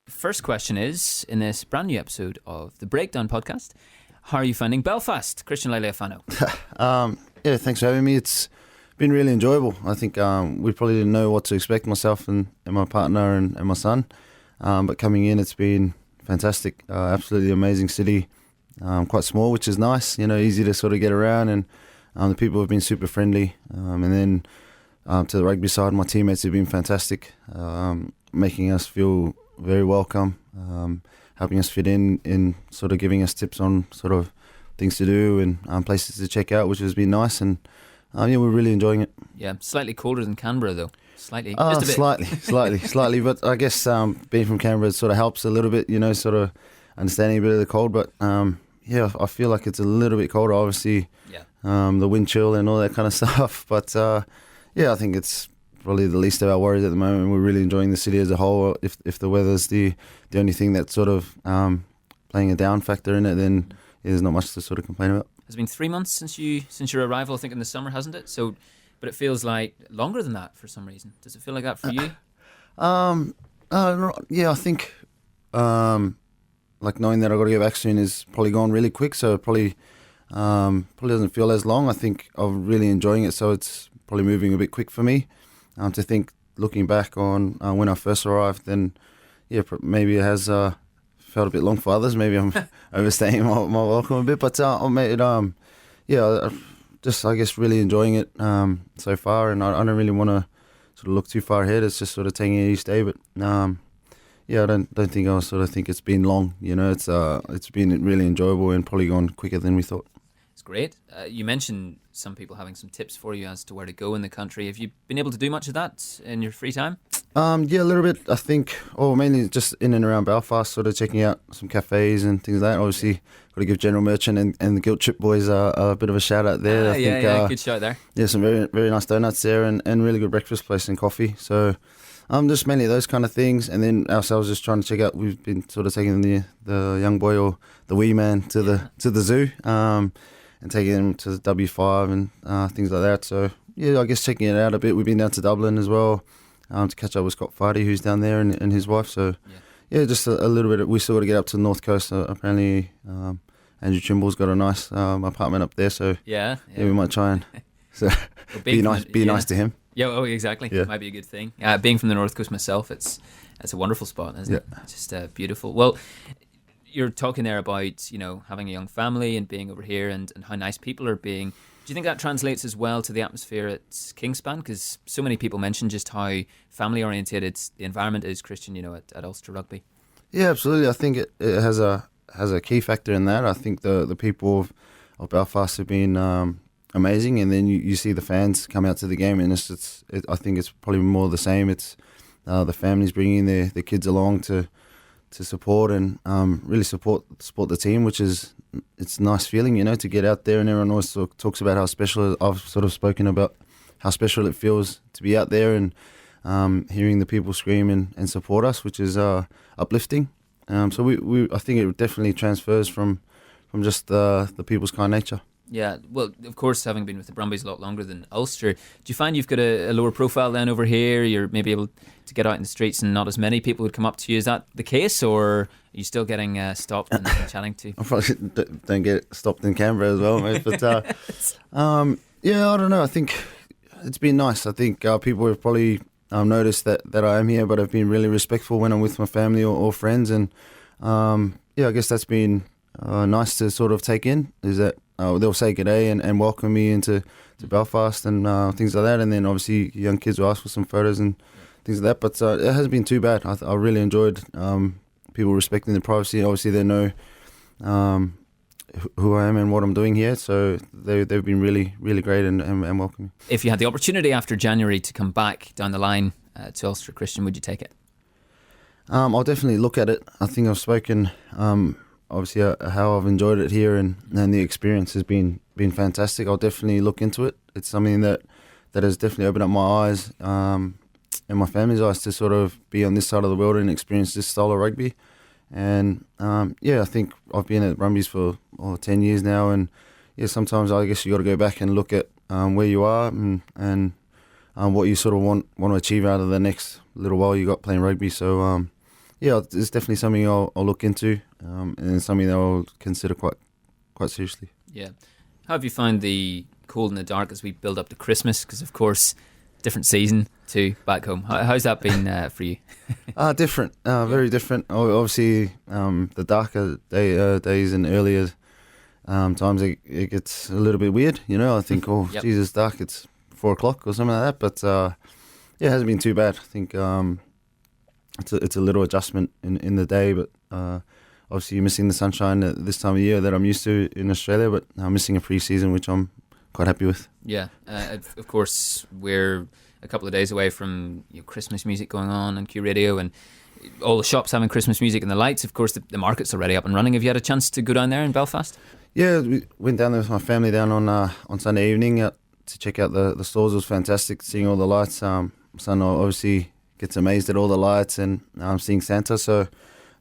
first question is, in this brand new episode of the Breakdown podcast, how are you finding Belfast, Christian Leali'ifano? Yeah, thanks for having me. It's been really enjoyable. I think we probably didn't know what to expect, myself and my partner and my son. But coming in, it's been fantastic. Absolutely amazing city. Quite small, which is nice. Easy to sort of get around, and the people have been super friendly. And then to the rugby side, my teammates have been fantastic, making us feel very welcome, helping us fit in sort of giving us tips on sort of things to do and places to check out, which has been nice. And we're really enjoying it. Yeah, slightly colder than Canberra though. Slightly, just a bit. Slightly. But I guess being from Canberra sort of helps a little bit, sort of understanding a bit of the cold. But I feel like it's a little bit colder, obviously. Yeah. The wind chill and all that kind of stuff. But I think it's probably the least of our worries at the moment. We're really enjoying the city as a whole. If the weather's the only thing that's sort of playing a down factor in it, then there's not much to sort of complain about. It's been 3 months since your arrival, I think, in the summer, hasn't it? So, but it feels like longer than that for some reason. Does it feel like that for you? I think like knowing that I've got to get back soon is probably gone really quick. So it probably doesn't feel as long. I think I'm really enjoying it. So it's probably moving a bit quick for me. To think, looking back on when I first arrived, then maybe it has felt a bit long for others. Maybe I'm overstaying my welcome a bit, but I guess really enjoying it so far, and I don't really want to sort of look too far ahead. It's just sort of taking it each day, but I don't think I sort of think it's been long. It's been really enjoyable and probably gone quicker than we thought. It's great. You mentioned some people having some tips for you as to where to go in the country. Have you been able to do much of that in your free time? A little bit. I think, mainly just in and around Belfast, sort of checking out some cafes and things like that. Obviously, got to give General Merchant and the Guilt Trip boys a bit of a shout out there. I think, good shout there. Yeah, some very, very nice donuts there and really good breakfast place and coffee. So just mainly those kind of things. And then ourselves just trying to check out. We've been sort of taking the young boy or the wee man to the zoo. And taking them to the W5 and things like that. So, I guess checking it out a bit. We've been down to Dublin as well to catch up with Scott Fardy, who's down there, and his wife. So, just a little bit. We still got to get up to the North Coast. Apparently, Andrew Trimble's got a nice apartment up there. So, we might try and be nice to him. Yeah, exactly. Yeah. Might be a good thing. Being from the North Coast myself, it's a wonderful spot, isn't it? It's just beautiful. Well, you're talking there about, having a young family and being over here and how nice people are being. Do you think that translates as well to the atmosphere at Kingspan? Because so many people mention just how family-orientated the environment is, Christian, at Ulster Rugby. Yeah, absolutely. I think it has a key factor in that. I think the people of Belfast have been amazing, and then you see the fans come out to the game, and I think it's probably more the same. It's the families bringing their kids along to support and really support the team, which is it's a nice feeling, to get out there, and everyone always talks about how special. I've sort of spoken about how special it feels to be out there and hearing the people scream and support us, which is uplifting. So I think it definitely transfers from just the people's kind nature. Yeah, well, of course, having been with the Brumbies a lot longer than Ulster, do you find you've got a lower profile then over here? You're maybe able to get out in the streets and not as many people would come up to you. Is that the case, or are you still getting stopped and chatting to? I probably don't get stopped in Canberra as well, mate. But I don't know. I think it's been nice. I think people have probably noticed that I am here, but I've been really respectful when I'm with my family or friends, and I guess that's been nice to sort of take in. Is that they'll say good day and welcome me into Belfast and things like that, and then obviously young kids will ask for some photos and things like that. But it hasn't been too bad. I really enjoyed people respecting the privacy. Obviously, they know who I am and what I'm doing here, so they've been really, really great and welcoming. If you had the opportunity after January to come back down the line to Ulster, Christian, would you take it? I'll definitely look at it. I think I've spoken. Obviously, how I've enjoyed it here and the experience has been fantastic. I'll definitely look into it. It's something that has definitely opened up my eyes and my family's eyes to sort of be on this side of the world and experience this style of rugby. And I think I've been at Brumbies for 10 years now, and sometimes I guess you got to go back and look at where you are and what you sort of want to achieve out of the next little while you got playing rugby. So yeah, it's definitely something I'll look into, and something that I'll consider quite seriously. Yeah. How have you found the cold and the dark as we build up to Christmas? Because of course, different season too back home. How's that been for you? Different, very different. Obviously, the darker days and earlier times it gets a little bit weird. I think, oh, Yep. Jesus, dark. It's 4 o'clock or something like that. But yeah, it hasn't been too bad. I think it's a little adjustment in the day, but obviously you're missing the sunshine at this time of year that I'm used to in Australia. But I'm missing a pre-season, which I'm quite happy with. Yeah. Of course, we're a couple of days away from Christmas music going on Q Radio and all the shops having Christmas music and the lights. Of course, the market's already up and running. Have you had a chance to go down there in Belfast? Yeah, we went down there with my family down on Sunday evening to check out the stores. It was fantastic seeing all the lights. My son obviously gets amazed at all the lights and seeing Santa. So,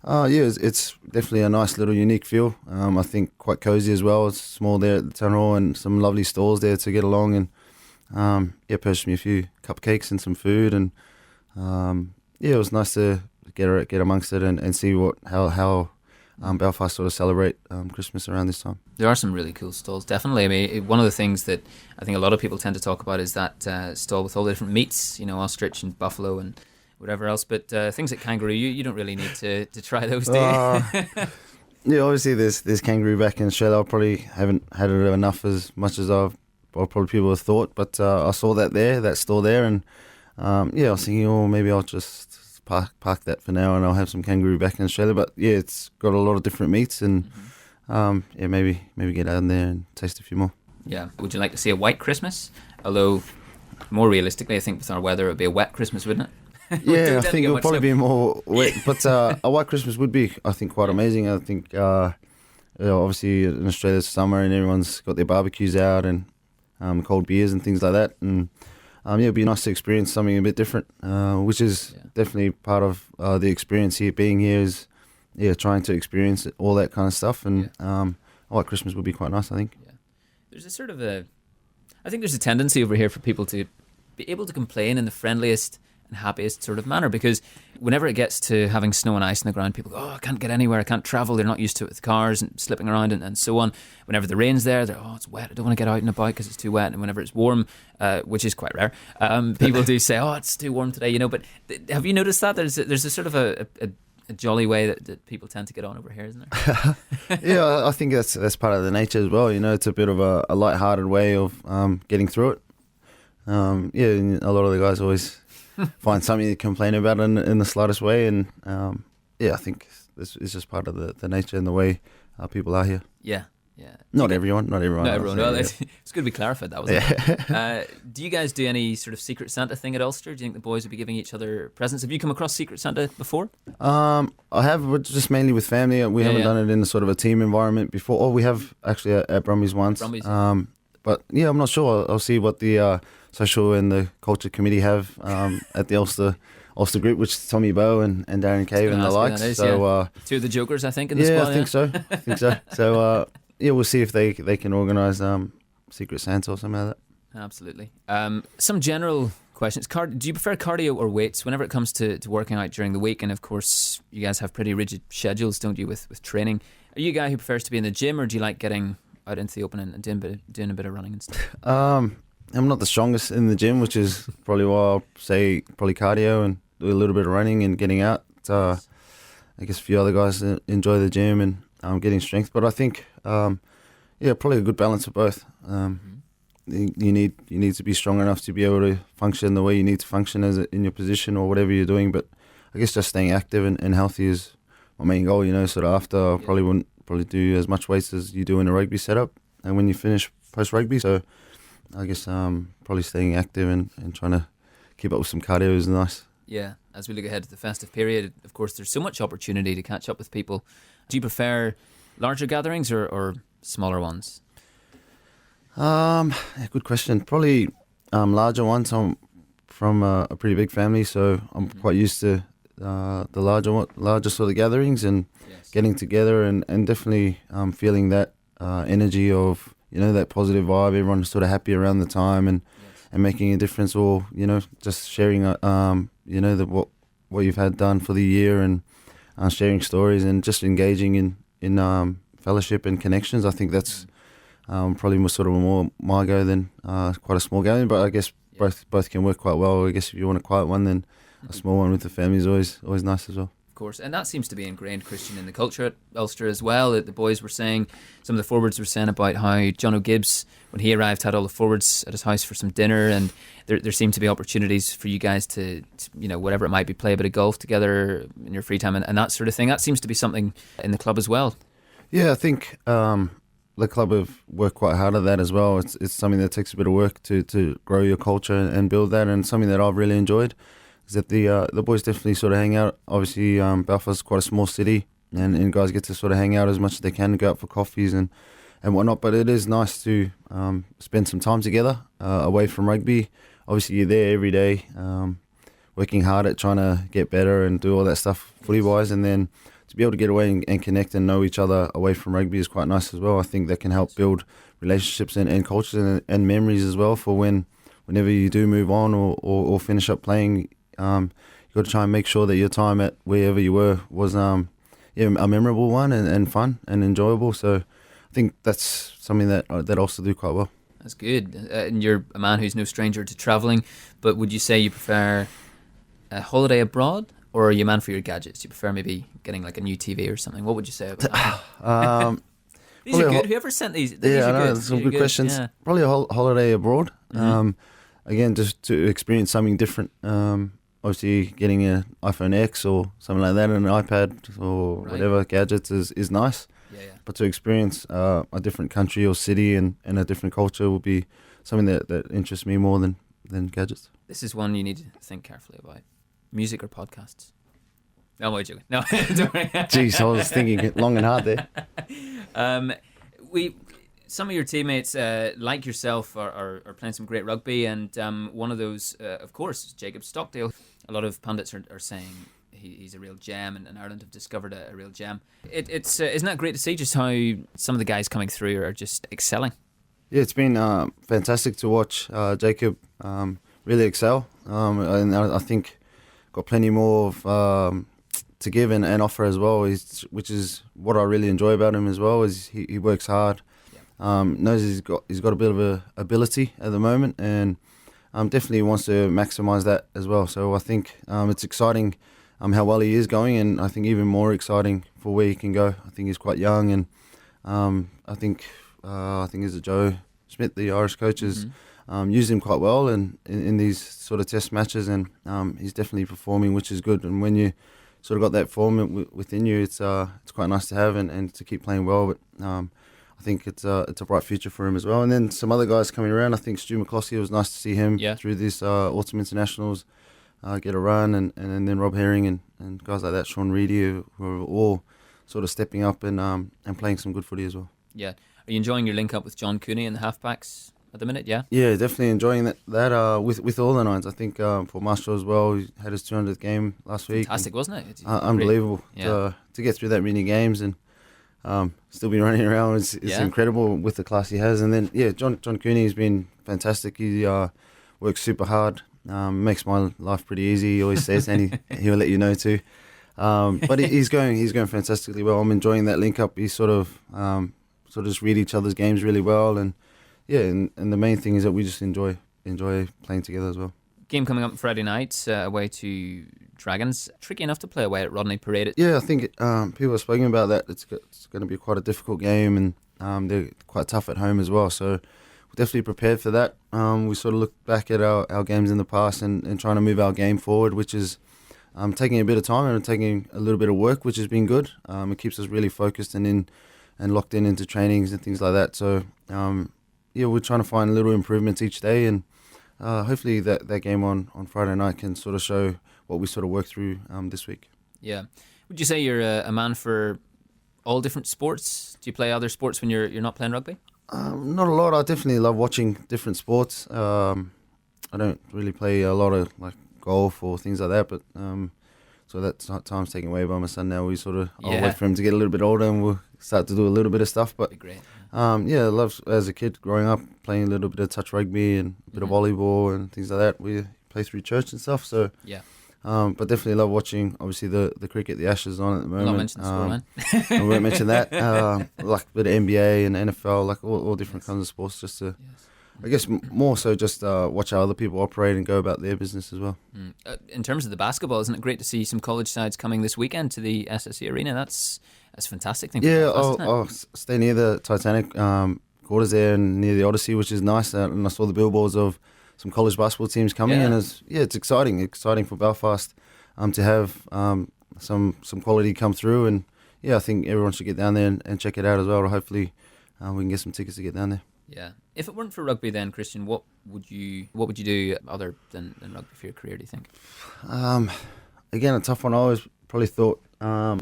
yeah, it's definitely a nice little unique feel. I think quite cozy as well. It's small there at the town hall and some lovely stalls there to get along and yeah, purchased me a few cupcakes and some food and yeah, it was nice to get amongst it and see how Belfast sort of celebrate Christmas around this time. There are some really cool stalls, definitely. I mean, one of the things that I think a lot of people tend to talk about is that stall with all the different meats, ostrich and buffalo and whatever else. But things like kangaroo, you don't really need to try those, do you? Yeah, obviously there's kangaroo back in Australia. I probably haven't had it enough as much as probably people have thought. But I saw that store there, and yeah, I was thinking, oh, maybe I'll just park that for now, and I'll have some kangaroo back in Australia. But yeah, it's got a lot of different meats, and yeah, maybe get out in there and taste a few more. Yeah. Would you like to see a white Christmas? Although, more realistically, I think with our weather, it would be a wet Christmas, wouldn't it? Yeah, I think it would probably be more wet, but a white Christmas would be, I think, quite amazing. I think, obviously in Australia it's summer and everyone's got their barbecues out and cold beers and things like that, and yeah, it'd be nice to experience something a bit different, which is definitely part of the experience here. Being here is, trying to experience all that kind of stuff, and a white Christmas would be quite nice, I think. Yeah. There's a sort of I think there's a tendency over here for people to be able to complain in the friendliest and happiest sort of manner, because whenever it gets to having snow and ice on the ground, people go, oh, I can't get anywhere, I can't travel, they're not used to it with cars and slipping around and so on. Whenever the rain's there, they're, oh, it's wet, I don't want to get out and about because it's too wet. And whenever it's warm, which is quite rare, people do say, oh, it's too warm today, But have you noticed that? There's a sort of a jolly way that people tend to get on over here, isn't there? Yeah, I think that's part of the nature as well. It's a bit of a light-hearted way of getting through it. Yeah, and a lot of the guys always find something to complain about in the slightest way, and yeah, I think this is just part of the nature and the way people are here. Yeah. Not everyone. Not everyone. Well, it's good we clarified that, wasn't it? Do you guys do any sort of Secret Santa thing at Ulster? Do you think the boys would be giving each other presents? Have you come across Secret Santa before? I have, but just mainly with family. We haven't done it in a sort of a team environment before. Oh, we have actually at Brumbies once. But yeah, I'm not sure. I'll see what the social and the culture committee have at the Ulster group, which is Tommy Bowe and Darren Cave and the likes. Two of the jokers, I think, in the squad. I think so. So yeah, we'll see if they can organise Secret Santa or something like that. Absolutely. Some general questions. Do you prefer cardio or weights whenever it comes to working out during the week? And of course, you guys have pretty rigid schedules, don't you, with training? Are you a guy who prefers to be in the gym, or do you like getting out into the open and doing a bit of running and stuff? I'm not the strongest in the gym, which is probably why I'll say probably cardio and do a little bit of running and getting out. I guess a few other guys enjoy the gym and getting strength, but I think probably a good balance of both. You need to be strong enough to be able to function the way you need to function in your position or whatever you're doing, but I guess just staying active and healthy is my main goal. Sort of after I probably wouldn't do as much weights as you do in a rugby setup and when you finish post rugby, so I guess probably staying active and trying to keep up with some cardio is nice. Yeah, as we look ahead to the festive period, of course, there's so much opportunity to catch up with people. Do you prefer larger gatherings or smaller ones? Good question. Probably larger ones. I'm from a pretty big family, so I'm quite used to the larger sort of gatherings and getting together and definitely feeling that energy of that positive vibe. Everyone's sort of happy around the time and making a difference, or just sharing what you've had done for the year and sharing stories and just engaging in fellowship and connections. I think that's probably more my go than quite a small game, but I guess both can work quite well. I guess if you want a quiet one, then a small one with the family is always nice as well. Of course, and that seems to be ingrained, Christian, in the culture at Ulster as well. The boys were saying, some of the forwards were saying about how John O'Gibbs, when he arrived, had all the forwards at his house for some dinner, and there seemed to be opportunities for you guys to whatever it might be, play a bit of golf together in your free time and that sort of thing. That seems to be something in the club as well. Yeah, I think the club have worked quite hard at that as well. It's something that takes a bit of work to grow your culture and build that, and something that I've really enjoyed is that the boys definitely sort of hang out. Obviously, Belfast is quite a small city, and guys get to sort of hang out as much as they can, go out for coffees and whatnot. But it is nice to spend some time together away from rugby. Obviously, you're there every day, working hard at trying to get better and do all that stuff footy-wise, and then to be able to get away and connect and know each other away from rugby is quite nice as well. I think that can help build relationships and cultures and memories as well for whenever you do move on or finish up playing. You've got to try and make sure that your time at wherever you were was a memorable one and fun and enjoyable. So I think that's something that also do quite well. That's good. And you're a man who's no stranger to travelling, but would you say you prefer a holiday abroad, or are you a man for your gadgets? Do you prefer maybe getting like a new TV or something? What would you say about that? These are good. Whoever sent these are I know, good. some good questions. Yeah. Probably a holiday abroad. Mm-hmm. Again, just to experience something different. Obviously, getting an iPhone X or something like that, and an iPad or whatever gadgets is nice. Yeah. But to experience a different country or city and a different culture will be something that interests me more than gadgets. This is one you need to think carefully about. Music or podcasts? No, I'm joking. No, don't worry. Jeez, I was thinking long and hard there. Some of your teammates, like yourself, are playing some great rugby, and one of those, of course, is Jacob Stockdale. A lot of pundits are saying he's a real gem, and Ireland have discovered a real gem. It's isn't that great to see just how some of the guys coming through are just excelling? Yeah, it's been fantastic to watch Jacob really excel, and I think got plenty more to give and offer as well, which is what I really enjoy about him as well. Is he works hard, knows he's got a bit of a ability at the moment, and definitely wants to maximise that as well. So I think it's exciting how well he is going, and I think even more exciting for where he can go. I think he's quite young, and I think is it Joe Smith, the Irish coach, has used him quite well in these sort of test matches, and he's definitely performing, which is good. And when you sort of got that form within you, it's quite nice to have and to keep playing well. But I think it's a bright future for him as well. And then some other guys coming around. I think Stu McCloskey, it was nice to see him through this autumn internationals get a run, and then Rob Herring and guys like that, Sean Reedy, who are all sort of stepping up and playing some good footy as well. Yeah. Are you enjoying your link up with John Cooney and the halfbacks at the minute? Yeah, definitely enjoying that with all the nines. I think for Marshall as well, he had his 200th game last week. Fantastic, wasn't it? Unbelievable. To get through that many games and still be running around is incredible with the class he has. And then John Cooney has been fantastic. He works super hard, makes my life pretty easy. He always says, and he'll let you know too. But he's going fantastically well. I'm enjoying that link up. He sort of just read each other's games really well, and the main thing is that we just enjoy playing together as well. Game coming up Friday night, away to Dragons. Tricky enough to play away at Rodney Parade. Yeah, I think people have spoken about that. It's going to be quite a difficult game, and they're quite tough at home as well. So we're definitely prepared for that. We sort of look back at our games in the past and trying to move our game forward, which is taking a bit of time and taking a little bit of work, which has been good. It keeps us really focused and locked into trainings and things like that. So we're trying to find little improvements each day, and hopefully that game on Friday night can sort of show what we sort of worked through this week. Yeah. Would you say you're a man for all different sports? Do you play other sports when you're not playing rugby? Not a lot. I definitely love watching different sports. I don't really play a lot of like golf or things like that, but so that time's taken away by my son now. I'll wait for him to get a little bit older and we'll start to do a little bit of stuff. But great. I love, as a kid growing up, playing a little bit of touch rugby and a bit of volleyball and things like that. We play through church and stuff, so But definitely love watching, obviously, the cricket, the Ashes on at the moment. We'll not mention the scoreline. I won't mention that. Like with the NBA and NFL, like all different kinds of sports, just to, I guess, more so just watch how other people operate and go about their business as well. In terms of the basketball, isn't it great to see some college sides coming this weekend to the SSE Arena? That's a fantastic thing. Yeah, Belfast, I'll stay near the Titanic quarters there and near the Odyssey, which is nice. And I saw the billboards of some college basketball teams coming, and it's exciting for Belfast to have some quality come through. And yeah, I think everyone should get down there and check it out as well. Hopefully, we can get some tickets to get down there. Yeah. If it weren't for rugby, then Christian, what would you do other than rugby for your career? Do you think? Again, a tough one. I always probably thought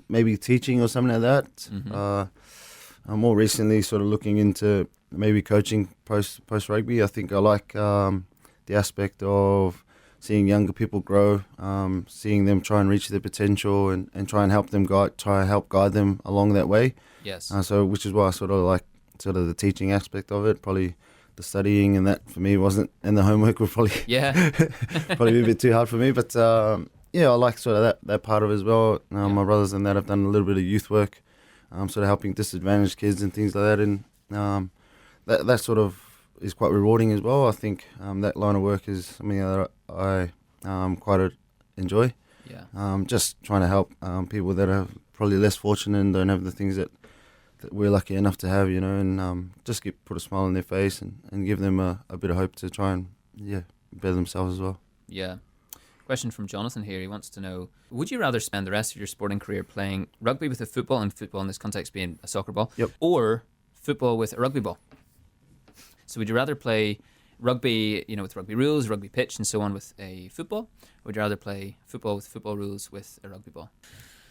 maybe teaching or something like that. Mm-hmm. More recently, sort of looking into maybe coaching post rugby. I think I like the aspect of seeing younger people grow, seeing them try and reach their potential, and try and help them guide them along that way. Yes. So which is why I sort of like sort of the teaching aspect of it. Probably the studying and that for me wasn't, and the homework would probably probably be a bit too hard for me. But yeah, I like sort of that part of it as well. My brothers and that have done a little bit of youth work, sort of helping disadvantaged kids and things like that, and that sort of is quite rewarding as well. I think that line of work is something that I quite enjoy. Yeah. Just trying to help people that are probably less fortunate and don't have the things that we're lucky enough to have, and just put a smile on their face and give them a bit of hope to try and better themselves as well. Yeah. Question from Jonathan here. He wants to know, would you rather spend the rest of your sporting career playing rugby with a football, and football in this context being a soccer ball, or football with a rugby ball? So would you rather play rugby, with rugby rules, rugby pitch and so on with a football, or would you rather play football with football rules with a rugby ball?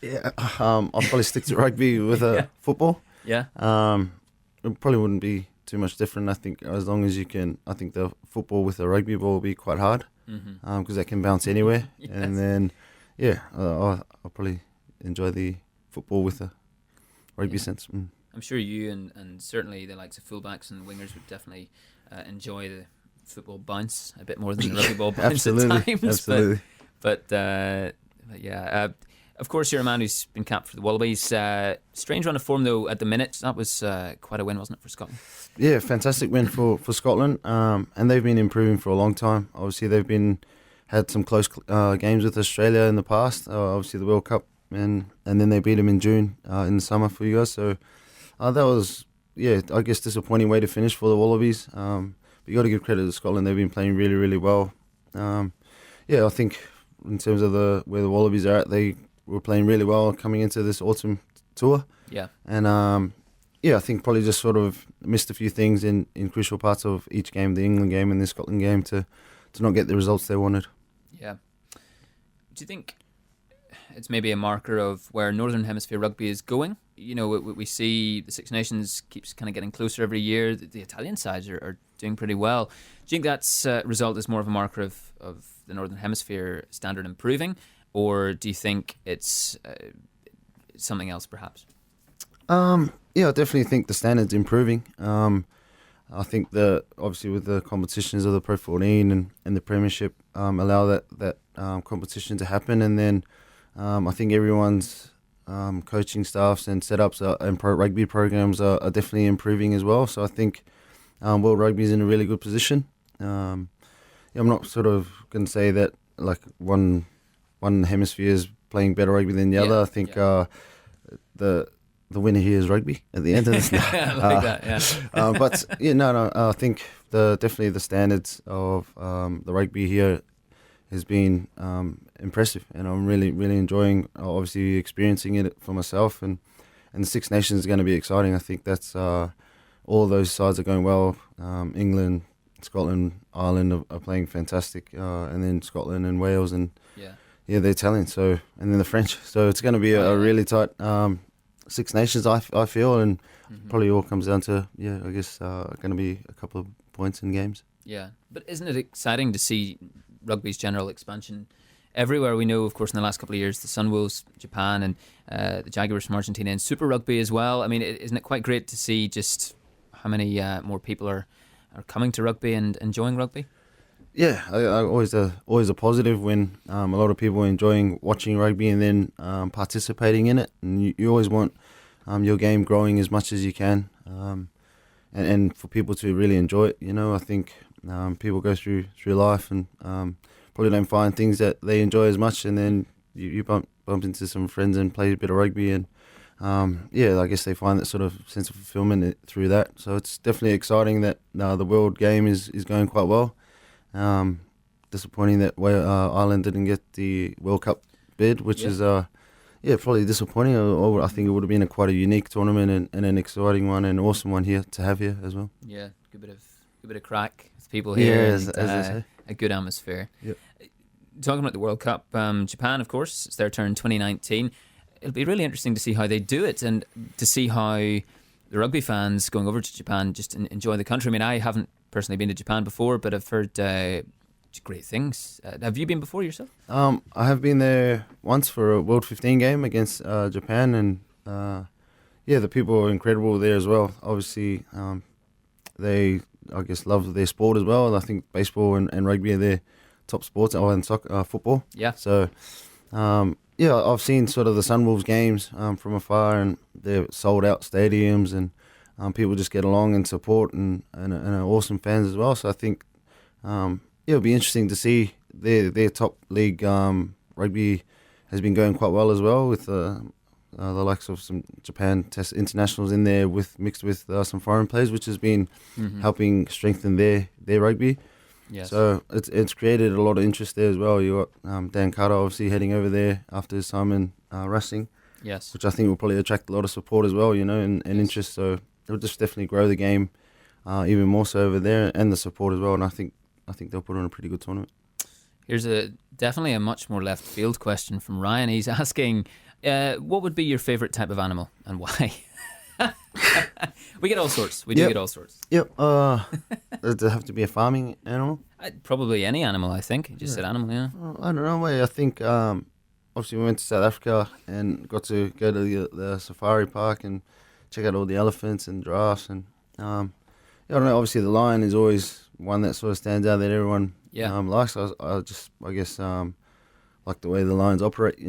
Yeah, I'll probably stick to rugby with a football. Yeah. It probably wouldn't be too much different. I think as long as you can, I think the football with a rugby ball will be quite hard, because that can bounce anywhere. Yes. And then, I'll probably enjoy the football with a rugby sense. I'm sure you and certainly the likes of fullbacks and wingers would definitely enjoy the football bounce a bit more than the rugby ball bounce at times. Absolutely. But yeah. Of course, you're a man who's been capped for the Wallabies. Strange run of form, though, at the minute. That was quite a win, wasn't it, for Scotland? Yeah, fantastic win for Scotland. And they've been improving for a long time. Obviously, they've had some close games with Australia in the past. Obviously, the World Cup, and then they beat them in June in the summer for you guys. So that was, I guess, disappointing way to finish for the Wallabies. But you got to give credit to Scotland. They've been playing really, really well. I think in terms of where the Wallabies are at, they were playing really well coming into this autumn tour. Yeah. And I think probably just sort of missed a few things in crucial parts of each game, the England game and the Scotland game, to not get the results they wanted. Yeah. Do you think it's maybe a marker of where Northern Hemisphere rugby is going? We see the Six Nations keeps kind of getting closer every year. The Italian sides are doing pretty well. Do you think that's result is more of a marker of the Northern Hemisphere standard improving? Or do you think it's something else, perhaps? I definitely think the standard's improving. I think that obviously with the competitions of the Pro 14 and the Premiership allow that competition to happen, and then I think everyone's coaching staffs and setups and pro rugby programs are definitely improving as well. So I think World Rugby is in a really good position. I'm not sort of going to say that like one hemisphere is playing better rugby than the other. I think the winner here is rugby at the end of this. Like that, yeah. But I think definitely the standards of the rugby here has been impressive, and I'm really, really enjoying obviously experiencing it for myself. And the Six Nations is going to be exciting. I think that's all those sides are going well. England, Scotland, Ireland are playing fantastic, and then Scotland and Wales and the Italians. So, and then the French. So it's going to be a really tight Six Nations, I feel, and probably all comes down to I guess going to be a couple of points in games. Yeah, but isn't it exciting to see rugby's general expansion everywhere? We know, of course, in the last couple of years, the Sunwolves, Japan, and the Jaguars from Argentina, and Super Rugby as well. I mean, isn't it quite great to see just how many more people are coming to rugby and enjoying rugby? Yeah, I always a positive when a lot of people are enjoying watching rugby and then participating in it, and you always want your game growing as much as you can, and for people to really enjoy it. I think people go through life and probably don't find things that they enjoy as much, and then you bump into some friends and play a bit of rugby, and I guess they find that sort of sense of fulfillment through that. So it's definitely exciting that the world game is going quite well. Disappointing that Ireland didn't get the World Cup bid, which is probably disappointing. I think it would have been quite a unique tournament and an exciting one and awesome one here to have here as well. Yeah, good bit of crack with people here. Yeah, and, as they say. A good atmosphere. Yep. Talking about the World Cup, Japan, of course, it's their turn 2019. It'll be really interesting to see how they do it and to see how the rugby fans going over to Japan just enjoy the country. I mean, I haven't personally been to Japan before, but I've heard great things. Have you been before yourself? I have been there once for a World 15 game against Japan, and the people are incredible there as well. Obviously, they, I guess, love their sport as well, and I think baseball and rugby are their top sports, and soccer, football. Yeah. So, I've seen sort of the Sunwolves games from afar, and they're sold out stadiums, and people just get along and support and are awesome fans as well. So I think it'll be interesting to see their top league rugby has been going quite well as well, with the likes of some Japan Test internationals in there mixed with some foreign players, which has been helping strengthen their rugby. Yes. So it's created a lot of interest there as well. You got Dan Carter obviously heading over there after his time in Racing. Yes. Which I think will probably attract a lot of support as well, and interest. So it'll just definitely grow the game even more so over there, and the support as well. And I think they'll put on a pretty good tournament. Here's definitely a much more left field question from Ryan. He's asking, what would be your favourite type of animal and why? We get all sorts. We do get all sorts. Yep. Does it have to be a farming animal? Probably any animal, I think. You just said animal, yeah. I don't know. I think obviously we went to South Africa and got to go to the safari park and check out all the elephants and giraffes, and I don't know. Obviously the lion is always one that sort of stands out that everyone likes. I guess like the way the lions operate.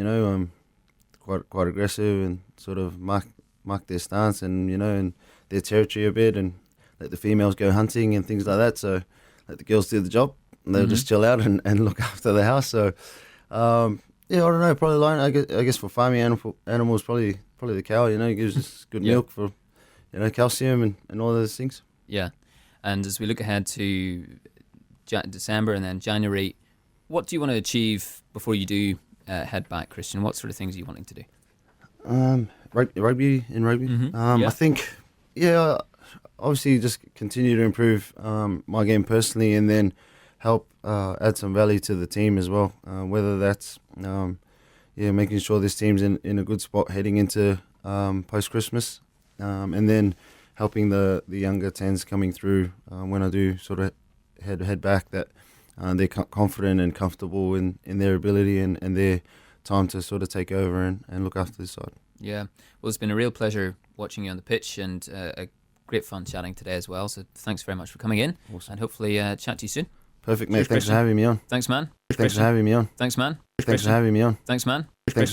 Quite aggressive and sort of mark their stance and and their territory a bit, and let the females go hunting and things like that. So let the girls do the job, and they'll just chill out and look after the house. So I don't know. Probably lion. I guess for farming animals, probably the cow. It gives us good milk for calcium and all those things. Yeah, and as we look ahead to December and then January, what do you want to achieve before you do head back, Christian? What sort of things are you wanting to do? Rugby. I think, obviously just continue to improve my game personally, and then help add some value to the team as well. Whether that's making sure this team's in a good spot heading into post Christmas, and then helping the younger 10s coming through when I do sort of head back, that they're confident and comfortable in their ability and their time to sort of take over and look after this side. Yeah, well, it's been a real pleasure watching you on the pitch, and a great fun chatting today as well. So thanks very much for coming in, and hopefully chat to you soon. Perfect, mate. Cheers, Thanks for having me on. Thanks, man. Thanks for having me on. Thanks, man. Thanks for having me on. Thanks, man.